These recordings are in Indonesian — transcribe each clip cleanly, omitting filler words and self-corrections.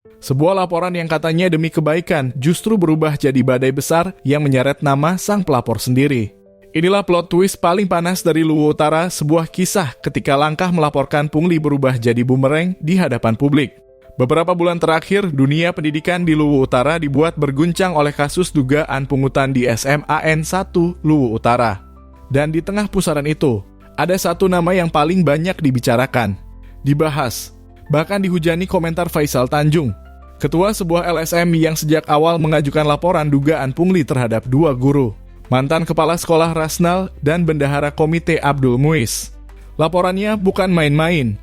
Sebuah laporan yang katanya demi kebaikan justru berubah jadi badai besar yang menyeret nama sang pelapor sendiri. Inilah plot twist paling panas dari Luwu Utara, sebuah kisah ketika langkah melaporkan pungli berubah jadi bumerang di hadapan publik. Beberapa bulan terakhir, dunia pendidikan di Luwu Utara dibuat berguncang oleh kasus dugaan pungutan di SMAN 1 Luwu Utara. Dan di tengah pusaran itu, ada satu nama yang paling banyak dibicarakan, dibahas, bahkan dihujani komentar Faisal Tanjung, ketua sebuah LSM yang sejak awal mengajukan laporan dugaan pungli terhadap 2 guru, mantan kepala sekolah Rasnal dan bendahara komite Abdul Muiz. Laporannya bukan main-main.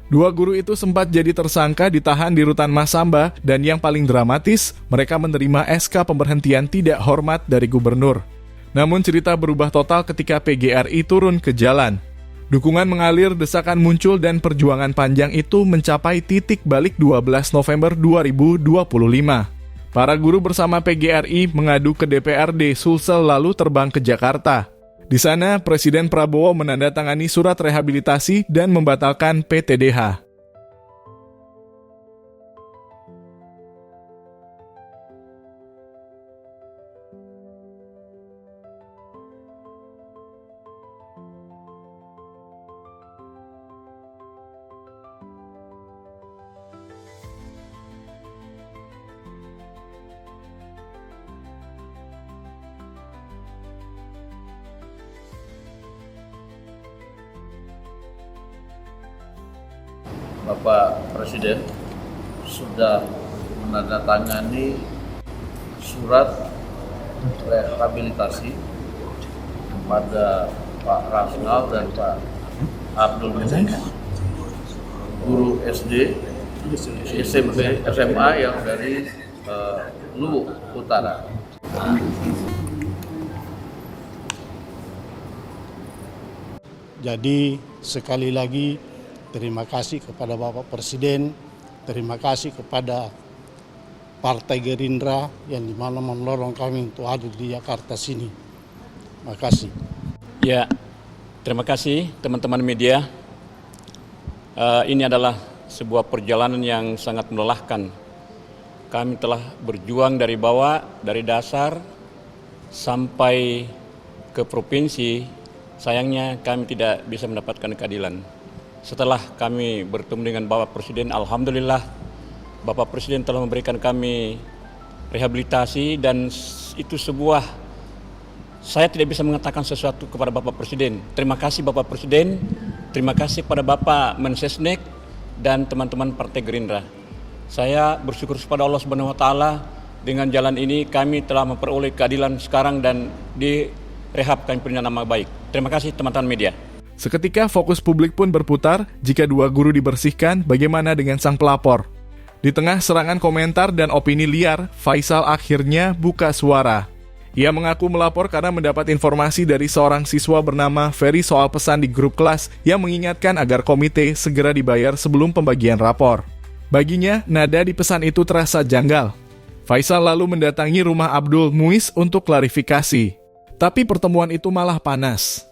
2 guru itu sempat jadi tersangka ditahan di rutan Masamba, dan yang paling dramatis, mereka menerima SK pemberhentian tidak hormat dari gubernur. Namun cerita berubah total ketika PGRI turun ke jalan. Dukungan mengalir, desakan muncul, dan perjuangan panjang itu mencapai titik balik 12 November 2025. Para guru bersama PGRI mengadu ke DPRD Sulsel lalu terbang ke Jakarta. Di sana, Presiden Prabowo menandatangani surat rehabilitasi dan membatalkan PTDH. Bapak Presiden sudah menandatangani surat rehabilitasi kepada Pak Rasnal dan Pak Abdul Muiz, guru SD, SMP, SMA yang dari Luwu Utara. Jadi sekali lagi terima kasih kepada Bapak Presiden, terima kasih kepada Partai Gerindra yang dimana mendorong kami untuk hadir di Jakarta sini. Terima kasih. Ya, terima kasih teman-teman media. Ini adalah sebuah perjalanan yang sangat melelahkan. Kami telah berjuang dari bawah, dari dasar sampai ke provinsi. Sayangnya kami tidak bisa mendapatkan keadilan. Setelah kami bertemu dengan Bapak Presiden, alhamdulillah Bapak Presiden telah memberikan kami rehabilitasi, dan itu sebuah, saya tidak bisa mengatakan sesuatu kepada Bapak Presiden. Terima kasih Bapak Presiden, terima kasih pada Bapak Mensesnek dan teman-teman Partai Gerindra. Saya bersyukur kepada Allah Subhanahu wa taala, dengan jalan ini kami telah memperoleh keadilan sekarang dan direhab, kami punya nama baik. Terima kasih teman-teman media. Seketika fokus publik pun berputar, jika 2 guru dibersihkan, bagaimana dengan sang pelapor? Di tengah serangan komentar dan opini liar, Faisal akhirnya buka suara. Ia mengaku melapor karena mendapat informasi dari seorang siswa bernama Ferry soal pesan di grup kelas yang mengingatkan agar komite segera dibayar sebelum pembagian rapor. Baginya, nada di pesan itu terasa janggal. Faisal lalu mendatangi rumah Abdul Muiz untuk klarifikasi. Tapi pertemuan itu malah panas.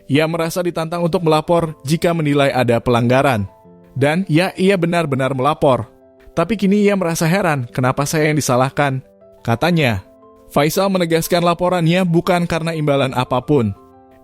Ia merasa ditantang untuk melapor jika menilai ada pelanggaran. Dan ia benar-benar melapor. Tapi kini ia merasa heran, kenapa saya yang disalahkan? Katanya, Faisal menegaskan laporannya bukan karena imbalan apapun.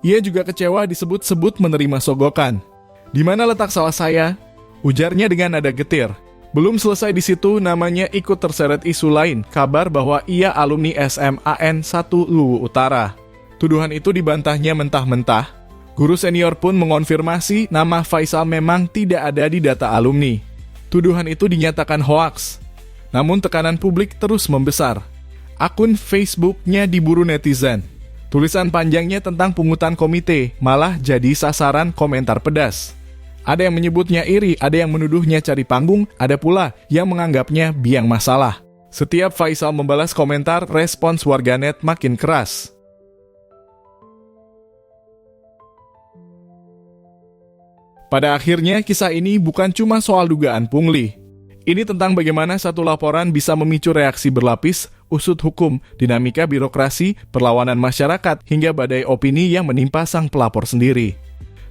Ia juga kecewa disebut-sebut menerima sogokan. Di mana letak salah saya? Ujarnya dengan nada getir. Belum selesai di situ, namanya ikut terseret isu lain, kabar bahwa ia alumni SMAN 1 Luwu Utara. Tuduhan itu dibantahnya mentah-mentah. Guru senior pun mengonfirmasi nama Faisal memang tidak ada di data alumni. Tuduhan itu dinyatakan hoaks. Namun tekanan publik terus membesar. Akun Facebooknya diburu netizen. Tulisan panjangnya tentang pungutan komite malah jadi sasaran komentar pedas. Ada yang menyebutnya iri, ada yang menuduhnya cari panggung, ada pula yang menganggapnya biang masalah. Setiap Faisal membalas komentar, respons warganet makin keras. Pada akhirnya, kisah ini bukan cuma soal dugaan pungli. Ini tentang bagaimana satu laporan bisa memicu reaksi berlapis, usut hukum, dinamika birokrasi, perlawanan masyarakat, hingga badai opini yang menimpa sang pelapor sendiri.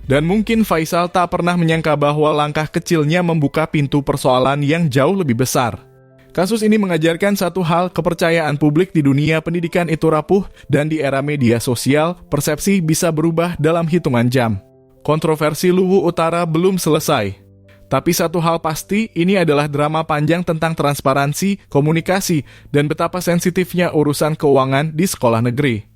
Dan mungkin Faisal tak pernah menyangka bahwa langkah kecilnya membuka pintu persoalan yang jauh lebih besar. Kasus ini mengajarkan satu hal, kepercayaan publik di dunia pendidikan itu rapuh dan di era media sosial, persepsi bisa berubah dalam hitungan jam. Kontroversi Luwu Utara belum selesai. Tapi satu hal pasti, ini adalah drama panjang tentang transparansi, komunikasi, dan betapa sensitifnya urusan keuangan di sekolah negeri.